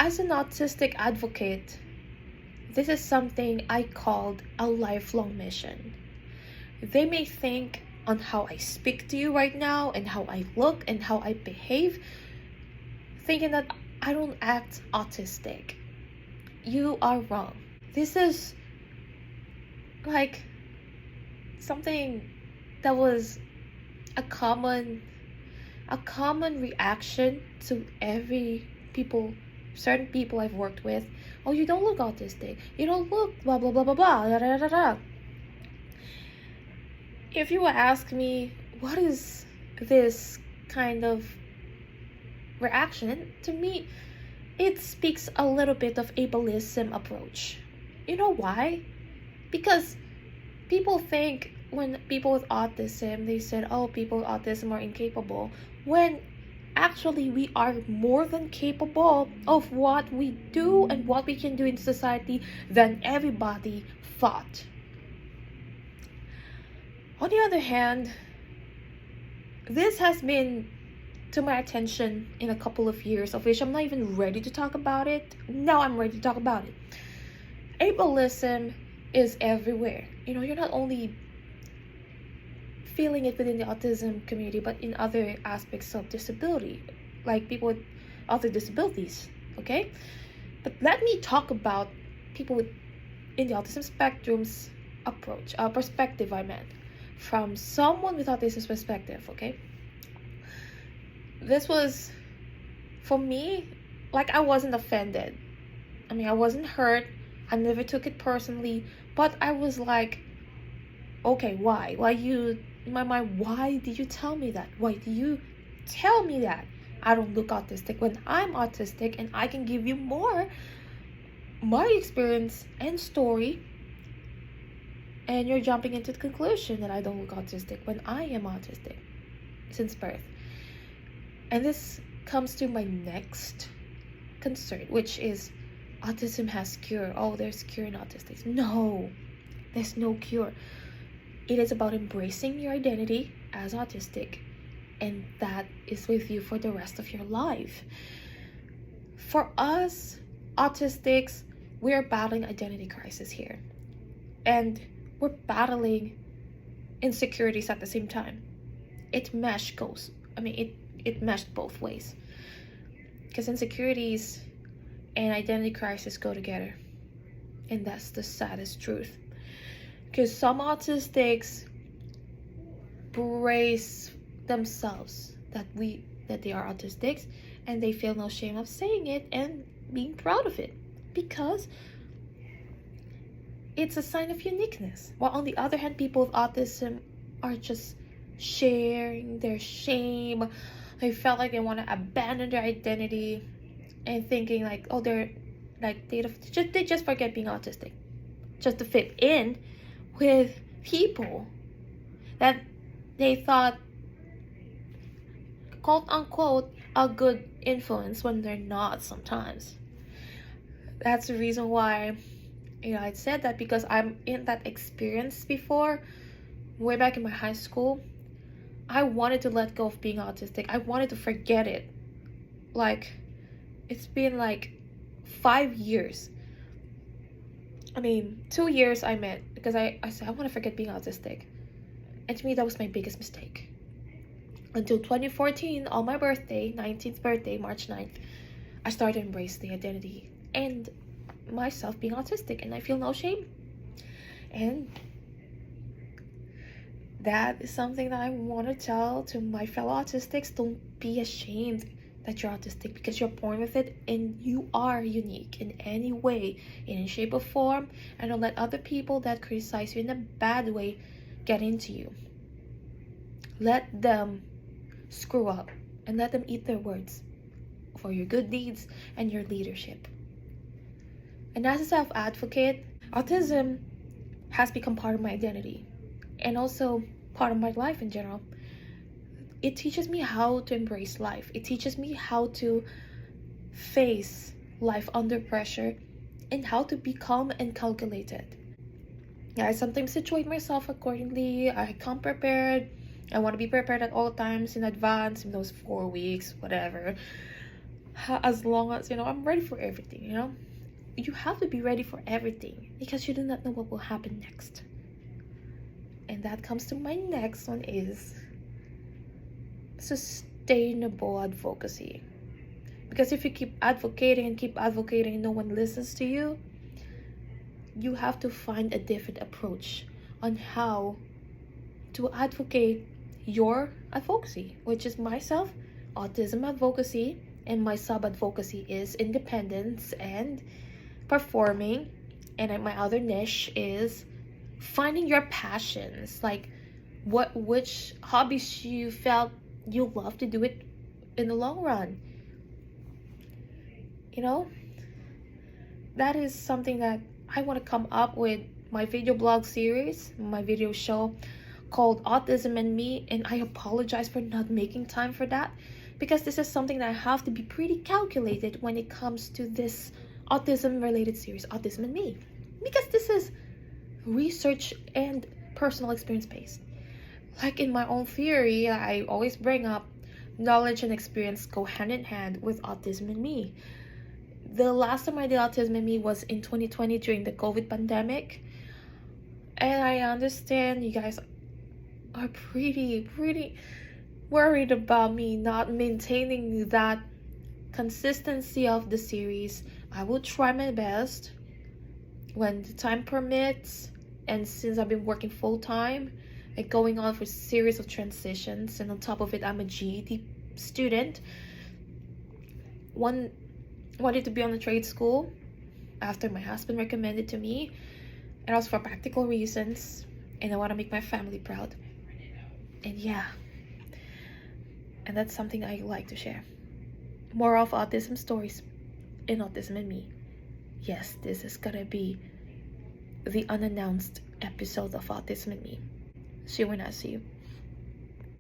As an autistic advocate, this is something I called a lifelong mission. They may think on how I speak to you right now and how I look and how I behave, thinking that I don't act autistic. You are wrong. This is like something that was a common reaction to certain people I've worked with. Oh, you don't look autistic. You don't look blah blah blah blah blah da, da, da, da. If you ask me what is this kind of reaction, to me it speaks a little bit of ableism approach. You know why? Because people think when people with autism, they said, oh, people with autism are incapable, when actually we are more than capable of what we do and what we can do in society than everybody thought. On the other hand, this has been to my attention in a couple of years, of which I'm not even ready to talk about it. Now I'm ready to talk about it. Ableism is everywhere. You're not only feeling it within the autism community, but in other aspects of disability, like people with other disabilities, okay? But let me talk about people in the autism spectrum's perspective, I meant. From someone with autism's perspective, okay? This was, for me, like, I wasn't offended. I wasn't hurt. I never took it personally, but I was like, okay, why? Why did you tell me that? Why do you tell me that I don't look autistic when I'm autistic and I can give you more my experience and story, and you're jumping into the conclusion that I don't look autistic when I am autistic since birth. And this comes to my next concern, which is autism has cure. Oh, there's cure in autistics. No, there's no cure. It is about embracing your identity as autistic, and that is with you for the rest of your life. For us autistics, we're battling identity crisis here, and we're battling insecurities at the same time. It meshed both ways, because insecurities and identity crisis go together, and that's the saddest truth. Because some autistics brace themselves that they are autistics, and they feel no shame of saying it and being proud of it, because it's a sign of uniqueness. While on the other hand, people with autism are just sharing their shame. They felt like they want to abandon their identity and thinking like, oh, they just forget being autistic just to fit in with people that they thought, quote unquote, a good influence when they're not sometimes. That's the reason why I said that, because I'm in that experience before. Way back in my high school, I wanted to let go of being autistic. I wanted to forget it. Like, it's been like 5 years. 2 years I meant, because I said I want to forget being autistic. And to me, that was my biggest mistake. Until 2014, on my birthday, 19th birthday, March 9th, I started to embrace the identity and myself being autistic, and I feel no shame. And that is something that I want to tell to my fellow autistics. Don't be ashamed that you're autistic, because you're born with it and you are unique in any way, in any shape or form. And don't let other people that criticize you in a bad way get into you. Let them screw up and let them eat their words for your good deeds and your leadership. And as a self-advocate, autism has become part of my identity and also part of my life in general. It teaches me how to embrace life. It teaches me how to face life under pressure and how to be calm and calculated. I sometimes situate myself accordingly. I come prepared. I want to be prepared at all times in advance, in those 4 weeks, whatever. as long as, I'm ready for everything. You have to be ready for everything because you do not know what will happen next. And that comes to my next one is sustainable advocacy. Because if you keep advocating and no one listens to you, you have to find a different approach on how to advocate your advocacy, which is myself, autism advocacy, and my sub advocacy is independence and performing. And my other niche is finding your passions, like which hobbies you felt you love to do it in the long run. You know, that is something that I want to come up with my video blog series, my video show called Autism and Me, and I apologize for not making time for that because this is something that I have to be pretty calculated when it comes to this autism related series, Autism and Me, because this is research and personal experience based. Like in my own theory, I always bring up knowledge and experience go hand in hand with Autism and Me. The last time I did Autism and Me was in 2020 during the COVID pandemic. And I understand you guys are pretty worried about me not maintaining that consistency of the series. I will try my best when the time permits. And since I've been working full time and going on for a series of transitions, and on top of it, I'm a GED student. Wanted to be on a trade school after my husband recommended to me, and also for practical reasons, and I want to make my family proud. And yeah, and that's something I like to share. More of autism stories in Autism and Me. Yes, this is gonna be the unannounced episode of Autism and Me. See you when I see you.